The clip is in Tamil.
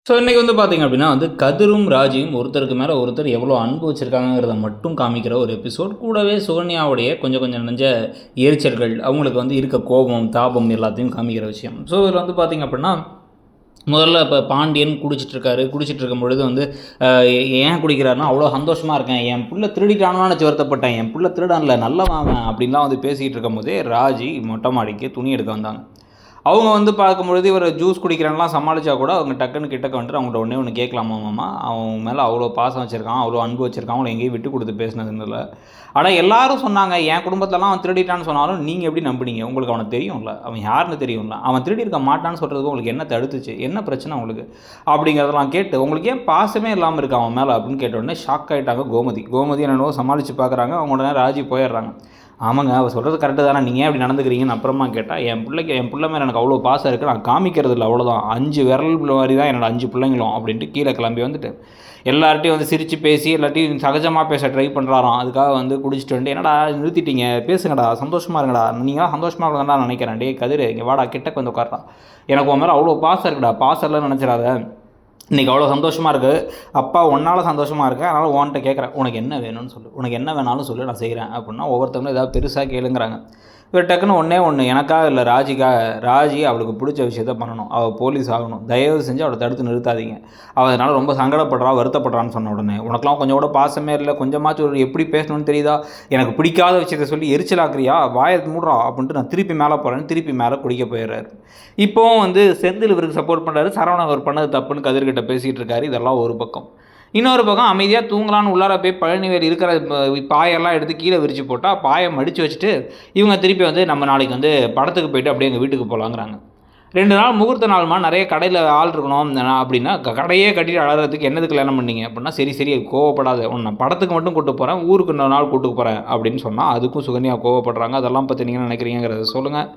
ஸோ இன்றைக்கி வந்து பார்த்திங்க அப்படின்னா கதிரும் ராஜியும் ஒருத்தருக்கு மேலே ஒருத்தர் எவ்வளோ அன்பு வச்சுருக்காங்கிறத மட்டும் காமிக்கிற ஒரு எபிசோட். கூடவே சுகன்யாவுடைய கொஞ்சம் கொஞ்சம் நெஞ்ச எரிச்சல்கள், அவங்களுக்கு இருக்க கோபம், தாபம் எல்லாத்தையும் காமிக்கிற விஷயம். ஸோ இதில் பார்த்திங்க அப்படின்னா முதல்ல இப்போ பாண்டியன் குடிச்சிட்ருக்காரு. குடிச்சிட்டு இருக்கும் பொழுது ஏன் குடிக்கிறாருன்னா, அவ்வளோ சந்தோஷமாக இருக்கேன், என் புள்ள திருடிட்டானு நினச்சி வருத்தப்பட்டேன், என் புள்ள திருடன்ல நல்லவன் அப்படின்லாம் பேசிகிட்டு இருக்கும் போதே ராஜி மொட்டை மாடிக்கு துணி எடுக்க வந்தாங்க. அவங்க பார்க்கும்பொழுது இவர் ஜூஸ் குடிக்கிறேன்லாம் சமாளித்தா கூட அவங்க டக்குன்னு கிட்டக்க வந்துட்டு அவங்கள்ட்ட ஒன்று கேட்கலாமா மாமா, அவன் மேலே அவ்வளோ பாசம் வச்சுருக்கான், அவ்வளோ அன்பு வச்சுருக்கான், அவங்கள எங்கேயும் விட்டு கொடுத்து பேசினதுல. ஆனால் எல்லாரும் சொன்னாங்க என் குடும்பத்திலலாம் அவன் திருடிட்டான்னு சொன்னாலும் நீங்கள் எப்படி நம்புனீங்க? உங்களுக்கு அவனை தெரியும்ல, அவன் யாருன்னு தெரியும்ல, அவன் திருடி இருக்க மாட்டான்னு சொல்கிறதுக்கு உங்களுக்கு என்ன தடுத்துச்சு, என்ன பிரச்சனை உங்களுக்கு அப்படிங்கிறதெல்லாம் கேட்டு உங்களுக்கு ஏன் பாசமே இல்லாமல் இருக்கா அவன் மேலே அப்படின்னு கேட்டோடனே ஷாக் ஆகிட்டாங்க கோமதி என்னென்னவோ சமாளித்து பார்க்குறாங்க. அவங்க உடனே ராஜி போயிடுறாங்க. ஆமாங்க, அவள் சொல்கிறது கரெக்டு தானே, நீங்கள் ஏன் அப்படி நடந்துக்கிறீங்கன்னு அப்புறமா கேட்டால், என் பிள்ளை மேலே எனக்கு அவ்வளோ பாசம் இருக்குது, நான் காமிக்கிறது இல்லை, அவ்வளோதான், 5 விரல் மாதிரி தான் என்னோடய 5 பிள்ளைங்களும் அப்படின்ட்டு கீழே கிளம்பி வந்துட்டு எல்லார்ட்டையும் சிரித்து பேசி எல்லாத்தையும் சகஜமாக பேச ட்ரை பண்ணுறாராம். அதுக்காக குடிச்சிட்டு என்னடா நிறுத்திட்டீங்க, பேசுங்கடா, சந்தோஷமாக இருங்கடா, நீங்களாம் சந்தோஷமாக இருக்கா நினைக்கிறேன், டே கதிர் இங்கே வாடா, கிட்டக்கு உட்காரா, எனக்கு உன் மேலே அவ்வளோ பாசம் இருக்குடா, பாசம் இல்லைன்னு நினச்சிடாத, இன்றைக்கி அவ்வளோ சந்தோஷமாக இருக்குது, அப்பா உன்னால் சந்தோஷமாக இருக்கேன், அதனால் உன்கிட்ட கேட்குறேன், உனக்கு என்ன வேணும்னு சொல்லு, உனக்கு என்ன வேணாலும் சொல்லு, நான் செய்கிறேன் அப்படின்னா ஒவ்வொருத்தவங்களும் ஏதாவது பெருசாக கேளுங்கிறாங்க. இவர் டக்குன்னு ஒன்று எனக்காக இல்லை, ராஜி அவளுக்கு பிடிச்ச விஷயத்த பண்ணணும், அவள் போலீஸ் ஆகணும், தயவு செஞ்சு அவளை தடுத்து நிறுத்தாதீங்க, அவள் அதனால் ரொம்ப சங்கடப்படுறா வருத்தப்படுறான்னு சொன்ன உடனே, உனக்கெலாம் கொஞ்சம் கூட பாசமே இல்லை, கொஞ்சமாச்சும் ஒரு எப்படி பேசணும்னு தெரியுதா, எனக்கு பிடிக்காத விஷயத்த சொல்லி எரிச்சலாக்குறியா, வாயை மூடுறா அப்படின்ட்டு நான் திருப்பி மேலே போகிறேன்னு திருப்பி மேலே குடிக்க போயிடுறாரு. இப்போவும் செந்தில் இவருக்கு சப்போர்ட் பண்ணுறாரு, சரவணன் அவர் பண்ணது தப்புன்னு கதிர்கிட்ட பேசிகிட்டு இருக்காரு. இதெல்லாம் ஒரு பக்கம். இன்னொரு பக்கம் அமைதியாக தூங்கலான்னு உள்ளார போய் பழனிவேல் இருக்கிற பாயெல்லாம் எடுத்து கீழே விரித்து போட்டால் பாயை மடித்து வச்சுட்டு இவங்க திருப்பி நம்ம நாளைக்கு படத்துக்கு போய்ட்டு அப்படியே எங்கள் வீட்டுக்கு போகலாங்கிறாங்க. 2 நாள் முகூர்த்த நாள்மா, நிறைய கடையில் ஆள் இருக்கணும் அப்படின்னா, கடையே கட்டிட்டு அழகிறதுக்கு என்னது கல்யாணம் பண்ணீங்க அப்படின்னா, சரி கோவப்படாத, நான் படத்துக்கு மட்டும் கூப்பிட்டு போகிறேன், ஊருக்கு இன்னொரு நாள் கூப்பிட்டு போகிறேன் அப்படின்னு சொன்னால் அதுக்கும் சுகன்யா கோவப்படுறாங்க. அதெல்லாம் பற்றி நீங்கள் நினைக்கிறீங்கிறத சொல்லுங்கள்.